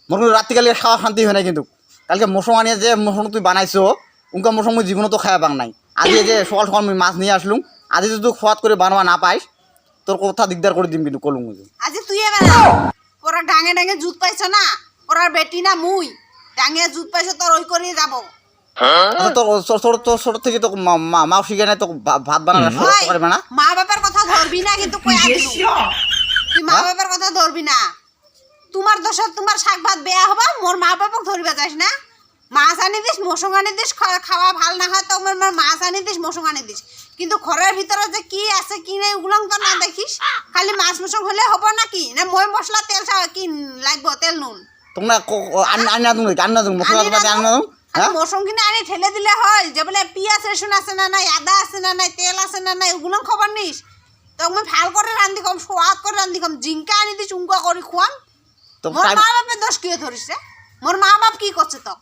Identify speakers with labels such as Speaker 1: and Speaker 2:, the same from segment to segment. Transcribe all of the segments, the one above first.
Speaker 1: মোর কিন্তু রাত্রি কালকে খাওয়া শান্তি হয় না কিন্তু কালকে মশো আনিয়ে যে মশো তুই বানাইছো উনকা মশো মুই জীবনে তো খাওয়া পাং নাই আজি যে সকাল সকাল মুই মাছ নিয়ে আসলুম আজি যদি তুই খোয়াত করে বানবা না পাইস তোর কথা দিগদার করে দিম কিন্তু কলুম
Speaker 2: আজি তুই বানা ওরা ডাঙে ডাঙে জুত পাইছ না ওরার বেটি না মুই ডাঙে জুত পাইছ তোর ওই করে যাব
Speaker 1: তোর ছোট থেকে তো মাও শিখে নাই তো ভাত বানানো পারবে না
Speaker 2: মা বাবার কথা ধরবি না কিন্তু কই আদিলু তুই মা বাবার কথা ধরবি না তোমার দোষত তোমার শাক ভাত বেয়া হবা মোর মা বাবাক ধরবে যাস না মাছ আনি দিস মৌসুম আনি দিস খাওয়া ভাল না হয় তো মোর মাছ আনি দিস মৌসুম আনি দিস কিন্তু ঘরের ভিতরে যে কি আছে কি নাই ওগুলো তো না দেখিস খালি মাছ মৌসুম হলে হব নাকি না মই মশলা তেল কি লাগবো তেল নুন
Speaker 1: তোমরা আন্না তুমি আন্না তুমি মশলা আন্না
Speaker 2: মৌসুম কিনে আনি ঠেলে দিলে হয় যে বলে পিঁয়াজ রসুন আছে না নাই আদা আছে না নাই তেল আছে না নাই ওগুলো খবর নিস তো আমি ভাল করে রান্ধি কম সোয়াদ করে রান্ধি কম জিঙ্কা আনি দিস উঙ্কা করে খুয়াম মোর মা বাপের দোষ কি ধরিস মোর মা বাপ কি করছে তো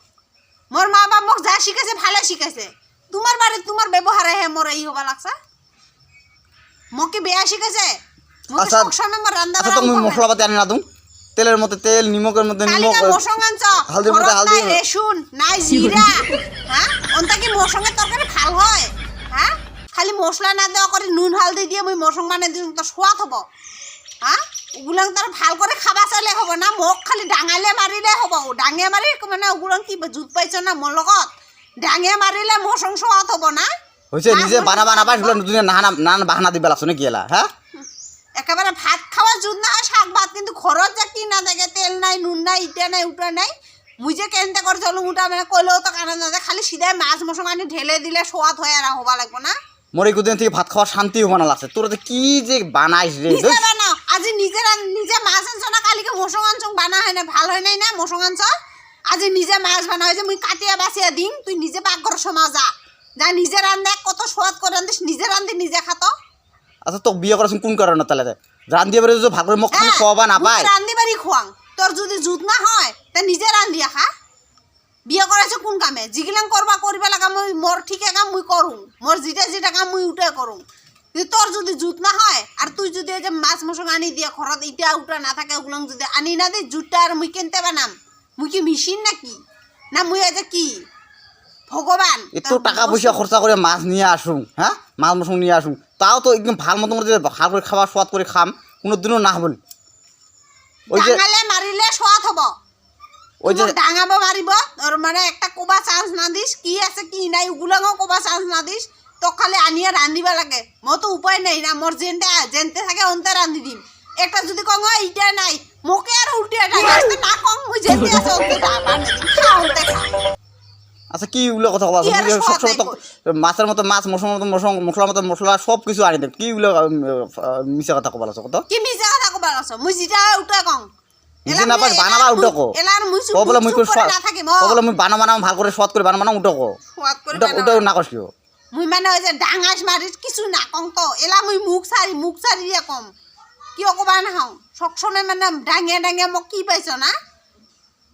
Speaker 2: মোর মা বাপ মোক যা শিখাইছে ভালো শিখাইছে তোমার বাড়ি তোমার ব্যবহারে হে মোর এই হবা লাগছে মকে বেয়া শিখাইছে মকে সব সময় মোর রান্না
Speaker 1: আচ্ছা তুমি মশলা পাতি আনি না তুমি তেলের মধ্যে তেল নিমকের মধ্যে নিমক
Speaker 2: হালদির মধ্যে হালদি রসুন নাই জিরা হ্যাঁ ওনটা কি মোর সঙ্গে তরকারি ভাল হয় হ্যাঁ খালি মশলা না দেওয়া করে নুন হালদি দিয়ে মুই মোর সঙ্গে মানে দিন তো সোয়াদ হব হ্যাঁ ওগুলো তার ভাল করে খাবা চাইলে হব না মোক খালি ডাঙালে মারিলে হব ডাঙে মারি মানে ওগুলো কি জুত পাইছ না মোর লগত ডাঙে মারিলে মোর সঙ্গে সোয়াদ হব না
Speaker 1: হইছে নিজে বানাবা না পাইছ দুনিয়া নানা বাহানা দিবা লাগছ নাকি এলা হ্যাঁ
Speaker 2: একেবারে ভাত খাওয়া জুত না হয় শাক ভাত কিন্তু ঘরত যে কি না দেখে তেল নাই নুন নাই ইটা নাই উটা নাই মুই যে কেনতে করে চলো উঠা মানে কইলেও তো কারণ না খালি সিধাই মাছ মশলা আনি ঢেলে দিলে সোয়াদ হয়ে আর হবা লাগবো না
Speaker 1: মোর এই কুদিন থেকে ভাত খাওয়া শান্তি হবা না লাগছে তোর কি যে বানাইস রে
Speaker 2: নিজে বানাও আজি নিজে মাছ আনছ না কালিকে মশং আনছ বানা হয় না ভাল হয় নাই না মশং আনছ আজি নিজে মাছ বানাও যে মুই কাটিয়া বাছিয়া দিম তুই নিজে পাকঘর সমা যা যা নিজে রান্ধে কত সোয়াদ করে রান্ধিস নিজে রান্ধি নিজে খাত
Speaker 1: আচ্ছা তোক বিয়ে করাছ কোন কারণে তাহলে রান্ধিয়ে বাড়ি যদি ভাগ করে মোক খালি খাওয়াবা না পাই
Speaker 2: রান্ধি বাড়ি খুয়াং তোর যদি জুত না হয় তা নিজে রান্ধিয়া খা বিয়ে করাইছ কোন কামে যিগিলাং করবা করিবা লাগা মই মোর ঠিকে কাম মুই করুম মোর যেটা কাম মুই উঠে করুম কিন্তু তোর যদি জুত না হয় আর তুই যদি যে মাছ মশলা আনি দিয়া ঘরত ইটা উঠা না থাকে ওগুলো যদি আনি না দে জুতটা আর মুই কেনতে বানাম মুই কি মেশিন নাকি না মুই যে কি ভগবান
Speaker 1: এত টাকা পয়সা খরচা করে মাছ নিয়ে আসুন হ্যাঁ মাছ মশলা নিয়ে আসুন তাও তো একদম ভাল মতো মতো ভাল করে খাওয়া সোয়াদ করে খাম কোনোদিনও না হবল
Speaker 2: ওই যে মারিলে সোয়াদ হব ওই যে ডাঙাবো মারিব আর মানে একটা কোবা চান্স না দিস কি আছে কি নাই ওগুলোও কোবা চান্স না দিস তো খালি আনিয়ে রান্ধিবা লাগে মোর তো উপায় নেই না মোর যেনতে থাকে অন্তে রান্ধি দিম একটা যদি কং ইটা নাই মোকে আর উল্টে না কম মুই যেতে আছে অন্তে বানিয়ে দিম খাও অন্তে খা
Speaker 1: আচ্ছা কি ওগুলো কথা বলা সবসময় তো মাছের মতো মাছ মশলার মতো মশলার মতো মশলা সব কিছু আনি দেব কি ওগুলো মিছা কথা কবা লাগছ কত
Speaker 2: কি মিছা কথা কবা লাগছ মুই যেটা উঠে কং
Speaker 1: নিজে না পাই বানাবা উঠো কো
Speaker 2: এলার মুই
Speaker 1: ও বলে মুই করে
Speaker 2: না থাকি
Speaker 1: ও বলে মুই বানাবা ভাল করে সোয়াদ করে বানাবা উঠো কো
Speaker 2: সোয়াদ করে
Speaker 1: উঠো না কষ্ট
Speaker 2: মুই মানে ওই যে ডাঙাস মারি কিছু না কং তো এলা মুই মুখ সারি কম কি কবা না হও সবসময় মানে ডাঙে ডাঙে মোক কি পাইছ না